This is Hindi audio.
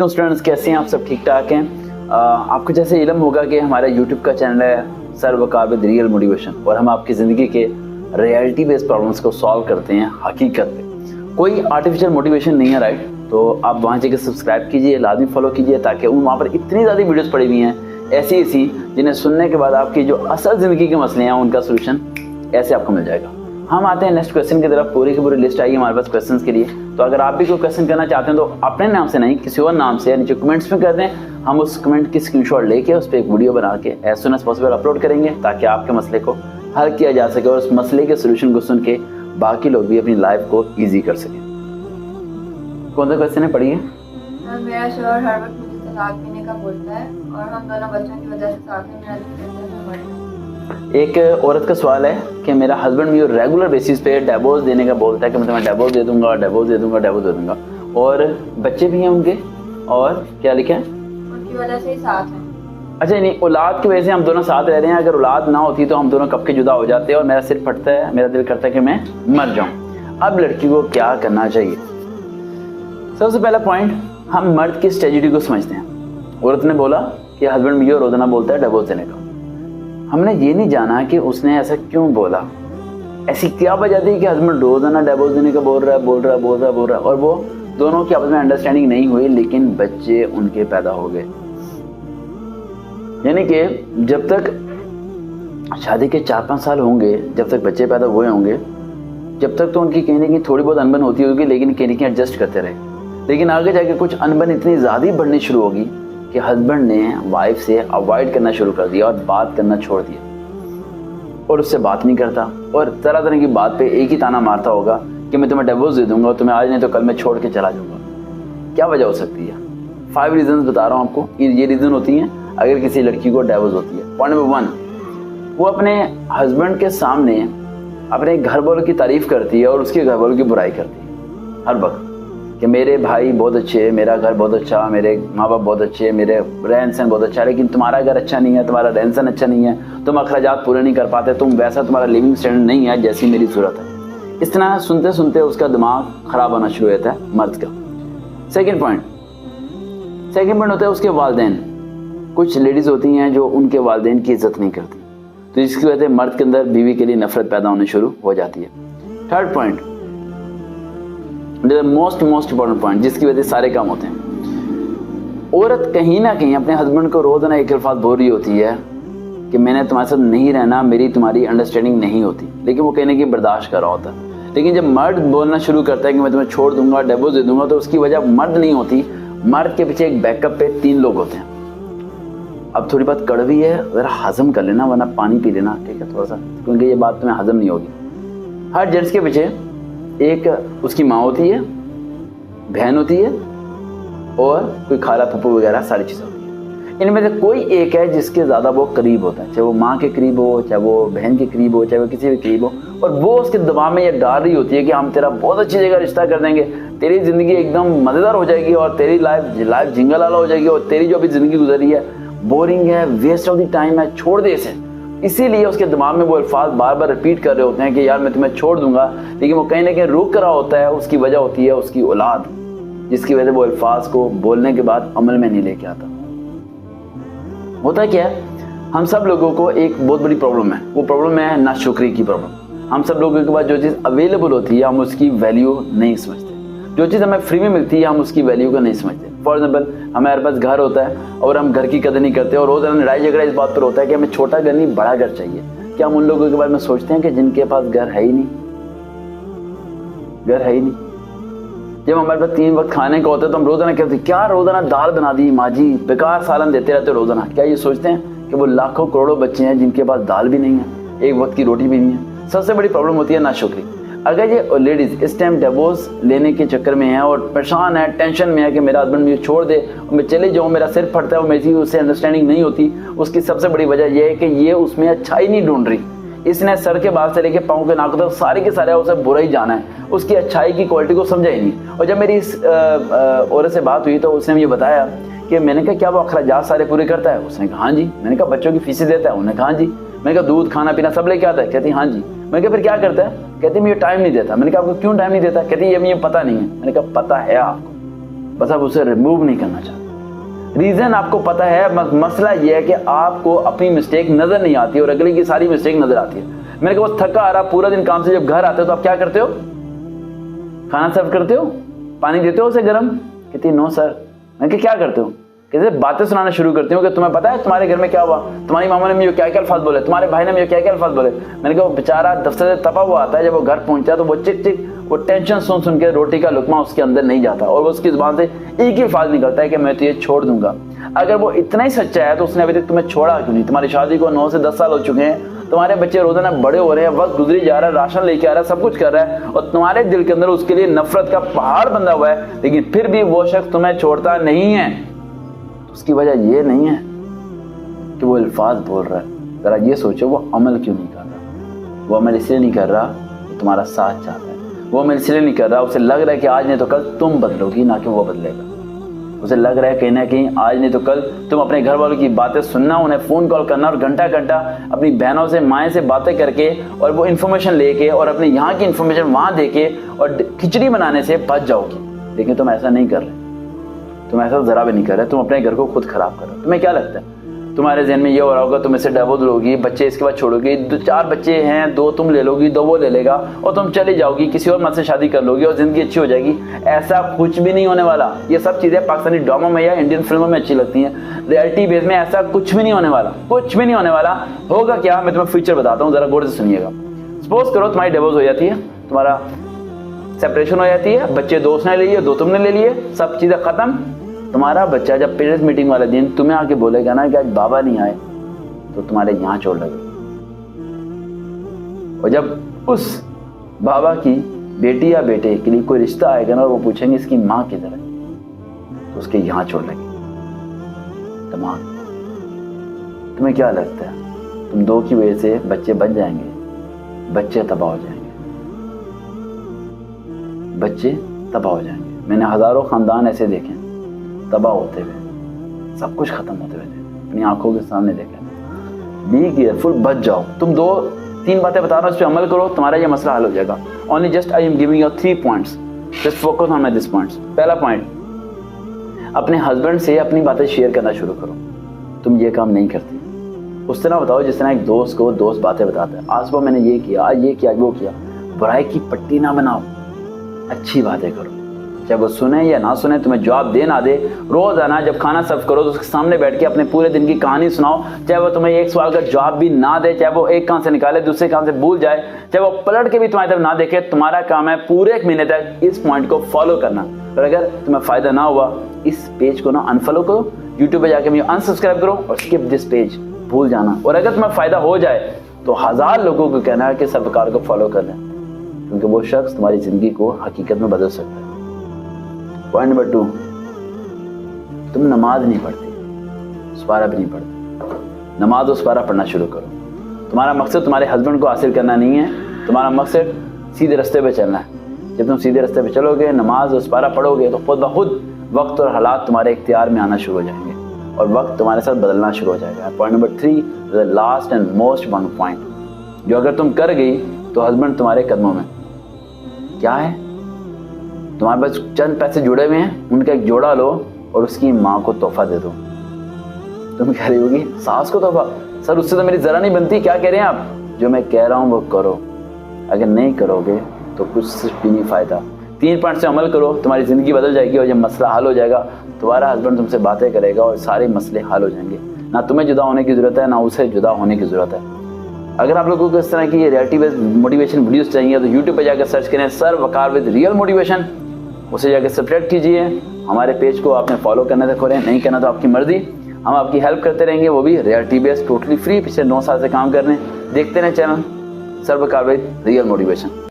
तो स्टूडेंट्स कैसे हैं आप? सब ठीक ठाक हैं। आपको जैसे इल्म होगा कि हमारा यूट्यूब का चैनल है sir Waqar with real motivation, और हम आपकी ज़िंदगी के रियलिटी बेस्ड प्रॉब्लम्स को सॉल्व करते हैं हकीकत पे। कोई आर्टिफिशियल मोटिवेशन नहीं है, राइट? तो आप वहाँ जाकर सब्सक्राइब कीजिए, लाजमी फॉलो कीजिए, ताकि वहाँ पर इतनी ज़्यादा वीडियोज़ पड़ी हुई हैं ऐसी जिन्हें सुनने के बाद आपकी जो असल ज़िंदगी के मसले हैं उनका सोल्यूशन ऐसे आपको मिल जाएगा। हम आते हैं नेक्स्ट क्वेश्चन की तरफ। पूरी की पूरी लिस्ट आई है हमारे पास क्वेश्चंस के लिए। तो अगर आप भी कोई क्वेश्चन करना चाहते हैं तो अपने नाम से नहीं, किसी और नाम से नीचे कमेंट्स में कर दें। हम उस कमेंट की स्क्रीनशॉट लेके उस पर एक वीडियो बना के as soon as possible upload करेंगे, ताकि आपके मसले को हल किया जा सके और उस मसले के सोल्यूशन को सुन के बाकी लोग भी अपनी लाइफ को ईजी कर सकें। कौन सा क्वेश्चन है, पढ़िए। मेरा शौहर हर वक्त मुझे तलाक देने का बोलता है और हम दोनों बच्चों की वजह से साथ में मेरा दिल करता है मैं मर जाऊं। एक औरत का सवाल है कि मेरा हस्बैंड मुझे रेगुलर बेसिस पे डिवोर्स देने का बोलता है कि मैं तुम्हें डिवोर्स दे दूंगा, डिवोर्स दे दूंगा, डिवोर्स दे दूंगा, और बच्चे भी हैं उनके, और क्या लिखा है, उनकी वजह से ही साथ हैं। अच्छा, नहीं, औलाद की वजह से हम दोनों साथ रह रहे हैं। अगर औलाद ना होती तो हम दोनों कब के जुदा हो जाते और मेरा सिर फटता है, मेरा दिल करता है कि मैं मर जाऊं। अब लड़की को क्या करना चाहिए? सबसे पहला पॉइंट, हम मर्द की स्ट्रेटजी को समझते हैं। औरत ने बोला कि हस्बैंड मुझे रोजाना बोलता है डिवोर्स देने का। हमने ये नहीं जाना कि उसने ऐसा क्यों बोला, ऐसी क्या वजह थी कि हस्बैंड रोजाना डिवोर्स देने का बोल रहा है, और वो दोनों की आपस में अंडरस्टैंडिंग नहीं हुई, लेकिन बच्चे उनके पैदा हो गए। यानी कि जब तक शादी के 4-5 साल होंगे, जब तक बच्चे पैदा हुए होंगे, जब तक तो उनकी कहीं ना कहीं थोड़ी बहुत अनबन होती होगी, लेकिन कहीं ना कहीं एडजस्ट करते रहे। लेकिन आगे जाके कुछ अनबन इतनी ज़्यादा बढ़नी शुरू होगी कि हस्बैंड ने वाइफ से अवॉइड करना शुरू कर दिया और बात करना छोड़ दिया, और उससे बात नहीं करता, और तरह तरह की बात पे एक ही ताना मारता होगा कि मैं तुम्हें डिवोर्स दे दूंगा, तुम्हें आज नहीं तो कल मैं छोड़ के चला जाऊंगा। क्या वजह हो सकती है? 5 रीजंस बता रहा हूँ आपको। ये रीज़न होती हैं अगर किसी लड़की को डिवोर्स होती है। पॉइंट नंबर 1, वो अपने हस्बैंड के सामने अपने घर वालों की तारीफ करती है और उसके घर वालों की बुराई करती है हर वक्त, कि मेरे भाई बहुत अच्छे, मेरा घर बहुत अच्छा, मेरे माँ बाप बहुत अच्छे, मेरे रहन सहन बहुत अच्छा है, लेकिन तुम्हारा घर अच्छा नहीं है, तुम्हारा रहन सहन अच्छा नहीं है, तुम अखराजात पूरे नहीं कर पाते, तुम वैसा तुम्हारा लिविंग स्टैंडर्ड नहीं है जैसी मेरी सूरत है। इस तरह सुनते सुनते उसका दिमाग खराब होना शुरू होता है मर्द का। सेकेंड पॉइंट होता है उसके वालिदैन। कुछ लेडीज़ होती हैं जो उनके वालिदैन की इज्जत नहीं करती, तो इसकी वजह से मर्द के अंदर बीवी के लिए नफरत पैदा होनी शुरू हो जाती है। Third point, most important point, जिसकी वजह से सारे काम होते हैं। औरत कहीं ना कहीं अपने हस्बैंड को रोजाना एक अल्फाज बोल रही होती है कि मैंने तुम्हारे साथ नहीं रहना, मेरी तुम्हारी अंडरस्टैंडिंग नहीं होती, लेकिन वो कहने की बर्दाश्त कर रहा होता है। लेकिन जब मर्द बोलना शुरू करता है कि मैं तुम्हें छोड़ दूंगा, डिवोर्स दे दूंगा, तो उसकी वजह मर्द नहीं होती, मर्द के पीछे एक बैकअप पे 3 लोग होते हैं। अब थोड़ी बात कड़वी है, जरा हजम कर लेना, वरना पानी पी लेना, ठीक है, थोड़ा सा, क्योंकि ये बात तुम्हें हजम नहीं होगी। हर जेंट्स के पीछे एक उसकी माँ होती है, बहन होती है, और कोई खाला पप्पू वगैरह सारी चीज़ें होती हैं। इनमें से कोई एक है जिसके ज़्यादा वो करीब होता है, चाहे वो माँ के करीब हो, चाहे वो बहन के करीब हो, चाहे वो किसी भी करीब हो, और वो उसके दबाव में ये डाल रही होती है कि हम तेरा बहुत अच्छी जगह रिश्ता कर देंगे, तेरी ज़िंदगी एकदम मज़ेदार हो जाएगी और तेरी लाइफ झिंगा लाला हो जाएगी, और तेरी जो अभी ज़िंदगी गुजरी है बोरिंग है, वेस्ट ऑफ द टाइम है, छोड़ दे इसे। इसीलिए उसके दिमाग में वो अल्फाज बार बार रिपीट कर रहे होते हैं कि यार मैं तुम्हें छोड़ दूंगा, लेकिन वो कहीं ना कहीं रुक कर रहा होता है। उसकी वजह होती है उसकी औलाद, जिसकी वजह से वो अल्फाज को बोलने के बाद अमल में नहीं लेके आता। होता क्या है, हम सब लोगों को एक बहुत बड़ी प्रॉब्लम है, वो प्रॉब्लम है नाशुक्री की प्रॉब्लम। हम सब लोगों के पास जो चीज़ अवेलेबल होती है हम उसकी वैल्यू नहीं समझते, जो चीज़ हमें फ्री में मिलती है हम उसकी वैल्यू को नहीं समझते। फॉर एग्जाम्पल, हमारे पास घर होता है और हम घर की कदर नहीं करते, और रोज़ाना लड़ाई झगड़ा इस बात पर होता है कि हमें छोटा घर नहीं बड़ा घर चाहिए। क्या हम उन लोगों के बारे में सोचते हैं कि जिनके पास घर है ही नहीं? जब हमारे पास 3 वक्त खाने का होता है तो हम रोज़ाना कहते हैं क्या रोज़ाना दाल बना दी माँ जी, बेकार सालन देते रहते रोज़ाना। क्या ये सोचते हैं कि वो लाखों करोड़ों बच्चे हैं जिनके पास दाल भी नहीं है, एक वक्त की रोटी भी नहीं है? सबसे बड़ी प्रॉब्लम होती है नाशुक्री। अगर ये लेडीज़ इस टाइम डिवोर्स लेने के चक्कर में है और परेशान है, टेंशन में है कि मेरा हस्बैंड मुझे छोड़ दे और मैं चले जाऊँ, मेरा सिर फटता है और मेरी उससे अंडरस्टैंडिंग नहीं होती, उसकी सबसे बड़ी वजह यह है कि ये उसमें अच्छाई नहीं ढूंढ रही। इसने सर के बाल से लेके पाँव के नाक तक सारे के सारे उसे बुरा ही जाना है, उसकी अच्छाई की क्वालिटी को समझा ही नहीं। और जब मेरी इस औरत से बात हुई तो उसने मुझे बताया कि मैंने कहा क्या वो अखराजात सारे पूरे करता है? उसने कहा हाँ जी। मैंने कहा बच्चों की फीसें देता है? उन्होंने कहा हाँ जी। मैंने कहा दूध खाना पीना सब लेके आता है? कहती हाँ जी। मैंने कहा फिर क्या करता है? कहती मुझे टाइम नहीं देता। मैंने कहा आपको क्यों टाइम नहीं देता? कहती ये मुझे पता नहीं है। मैंने कहा पता है आपको, बस आप उसे रिमूव नहीं करना चाहते। रीजन आपको पता है, मसला ये है कि आपको अपनी मिस्टेक नजर नहीं आती और अगले की सारी मिस्टेक नजर आती है। मैंने कहा बस थका आ रहा पूरा दिन काम से, जब घर आते हो तो आप क्या करते हो? खाना सर्व करते हो, पानी देते हो उसे गर्म? कहती नो सर। मैंने कहा क्या करते हो? कहते बातें सुनाना शुरू करती हूँ कि तुम्हें पता है तुम्हारे घर में क्या हुआ, तुम्हारी मामा ने मुझे क्या क्या अल्फाज बोले, तुम्हारे भाई ने मुझे क्या क्या अल्फाज बोले। मैंने कहा बेचारा दफ्तर से तपा हुआ आता है, जब वो घर पहुंचता है तो वो चिक चिक वो टेंशन सुन सुन के रोटी का लुकमा उसके अंदर नहीं जाता और वो उसकी जुबान से एक ही अल्फाज निकलता है कि मैं तुझे छोड़ दूंगा। अगर वो इतना ही सच्चा है तो उसने अभी तक तुम्हें छोड़ा क्यों नहीं? तुम्हारी शादी को 9 से 10 साल हो चुके हैं, तुम्हारे बच्चे रोजाना बड़े हो रहे हैं, वक्त गुजरी जा रहा है, राशन लेके आ रहा है, सब कुछ कर रहा है और तुम्हारे दिल के अंदर उसके लिए नफरत का पहाड़ बंधा हुआ है, लेकिन फिर भी वो शख्स तुम्हें छोड़ता नहीं है। उसकी वजह ये नहीं है कि वो अल्फाज बोल रहा है, जरा ये सोचो वो अमल क्यों नहीं कर रहा। वो अमल इसलिए नहीं कर रहा कि तुम्हारा साथ चाहता है, वो अमल इसलिए नहीं कर रहा, उसे लग रहा है कि आज नहीं तो कल तुम बदलोगी, ना कि वो बदलेगा। उसे लग रहा है कहीं ना कहीं आज नहीं तो कल तुम अपने घर वालों की बातें सुनना, उन्हें फोन कॉल करना और घंटा घंटा अपनी बहनों से माएँ से बातें करके और वो इन्फॉर्मेशन लेके और अपने यहाँ की इन्फॉर्मेशन वहाँ दे के और खिचड़ी बनाने से बच जाओगी। लेकिन तुम ऐसा नहीं कर रहे, तुम ऐसा जरा भी नहीं कर रहे, तुम अपने घर को खुद खराब कर रहे हो। तुम्हें क्या लगता है? तुम्हारे जहन में ये हो रहा होगा तुम इसे डिवोर्स लोगी, बच्चे इसके बाद छोड़ोगी, 4 बच्चे हैं, 2 तुम ले लोगी, 2 वो ले लेगा और तुम चली जाओगी, किसी और मर्द से शादी कर लोगी और जिंदगी अच्छी हो जाएगी। ऐसा कुछ भी नहीं होने वाला। ये सब चीजें पाकिस्तानी ड्रामा में या इंडियन फिल्मों में अच्छी लगती हैं, रियलिटी बेस में ऐसा कुछ भी नहीं होने वाला, कुछ भी नहीं होने वाला। होगा क्या, मैं तुम्हें फ्यूचर बताता हूँ, जरा गौर से सुनिएगा। सपोज करो तुम्हारी डिवोर्स हो जाती है, तुम्हारा सेपरेशन हो जाती है, बच्चे 2 उसने ले लिए, 2 तुमने ले लिए, सब चीजें खत्म। तुम्हारा बच्चा जब पेरेंट्स मीटिंग वाले दिन तुम्हें आके बोलेगा ना कि आज बाबा नहीं आए, तो तुम्हारे यहाँ चोट लगेगी। और जब उस बाबा की बेटी या बेटे के लिए कोई रिश्ता आएगा ना और वो पूछेंगे इसकी माँ किधर है, तो उसके यहाँ चोट लगेगी। दिमाग, तुम्हें क्या लगता है तुम 2 की वजह से बच्चे बच जाएंगे? बच्चे तबाह हो जाएंगे, बच्चे तबाह हो जाएंगे। मैंने हजारों खानदान ऐसे देखे तबाह होते हुए, सब कुछ खत्म होते हुए अपनी आंखों के सामने देखा। बी केयरफुल, बच जाओ। तुम 2-3 बातें बता रहा हूं, इस पे अमल करो, तुम्हारा ये मसला हल हो जाएगा। Only just I am giving you 3 points, just focus on my this points. पहला पॉइंट, अपने हस्बैंड से अपनी बातें शेयर करना शुरू करो। तुम ये काम नहीं करती, उस तरह बताओ जिस तरह एक दोस्त को दोस्त बातें बताता है। आज सुबह मैंने ये किया, आज ये किया, वो किया। बुराई की पट्टी ना बनाओ, अच्छी बातें करो। चाहे वो सुने या ना सुने, तुम्हें जवाब दे ना दे, रोज आना जब खाना सर्व करो तो उसके सामने बैठ के अपने पूरे दिन की कहानी सुनाओ। चाहे वो तुम्हें एक सवाल का जवाब भी ना दे, चाहे वो एक कान से निकाले दूसरे कान से भूल जाए, चाहे वो पलट के भी तुम्हारी तरफ ना देखे, तुम्हारा काम है पूरे 1 महीने तक इस पॉइंट को फॉलो करना। और अगर तुम्हें फायदा ना हुआ, इस पेज को ना अनफॉलो करो, यूट्यूब पे जाके मुझे अनसब्सक्राइब करो और स्किप दिस पेज, भूल जाना। और अगर तुम्हें फायदा हो जाए तो 1000 लोगों को कहना है कि सरकार को फॉलो कर लें, क्योंकि वो शख्स तुम्हारी जिंदगी को हकीकत में बदल सकता है। पॉइंट नंबर 2, तुम नमाज नहीं पढ़ती, सुपारा भी नहीं पढ़ती। नमाज और सुपारा पढ़ना शुरू करो। तुम्हारा मकसद तुम्हारे हस्बैंड को हासिल करना नहीं है, तुम्हारा मकसद सीधे रास्ते पे चलना है। जब तुम सीधे रास्ते पे चलोगे, नमाज और सुपारा पढ़ोगे, तो खुद ब खुद वक्त और हालात तुम्हारे इख्तियार में आना शुरू हो जाएंगे और वक्त तुम्हारे साथ बदलना शुरू हो जाएगा। Point number 3, the last and most one point, जो अगर तुम कर गई तो हस्बैंड तुम्हारे कदमों में। क्या है? तुम्हारे पास चंद पैसे जुड़े हुए हैं, उनका एक जोड़ा लो और उसकी माँ को तोहफा दे दो। तुम कह रही होगी सास को तोहफा, सर उससे तो मेरी जरा नहीं बनती, क्या कह रहे हैं आप? जो मैं कह रहा हूँ वो करो, अगर नहीं करोगे तो कुछ भी नहीं फायदा। 3 पॉइंट से अमल करो, तुम्हारी जिंदगी बदल जाएगी और जब मसला हल हो जाएगा, तुम्हारा हस्बैंड तुमसे बातें करेगा और सारे मसले हल हो जाएंगे। ना तुम्हें जुदा होने की जरूरत है, ना उसे जुदा होने की जरूरत है। अगर आप लोगों को इस तरह की रियलिटी बेस्ड मोटिवेशन वीडियोस चाहिए तो यूट्यूब पे जाकर सर्च करें sir Waqar with real motivation, उसे जाकर सब्सक्राइब कीजिए। हमारे पेज को आपने फॉलो करने से खोलें, नहीं करना तो आपकी मर्जी। हम आपकी हेल्प करते रहेंगे, वो भी रियलिटी बेस्ड, टोटली फ्री। पिछले 9 साल से काम कर रहे हैं, देखते रहें channel sir Waqar with real motivation.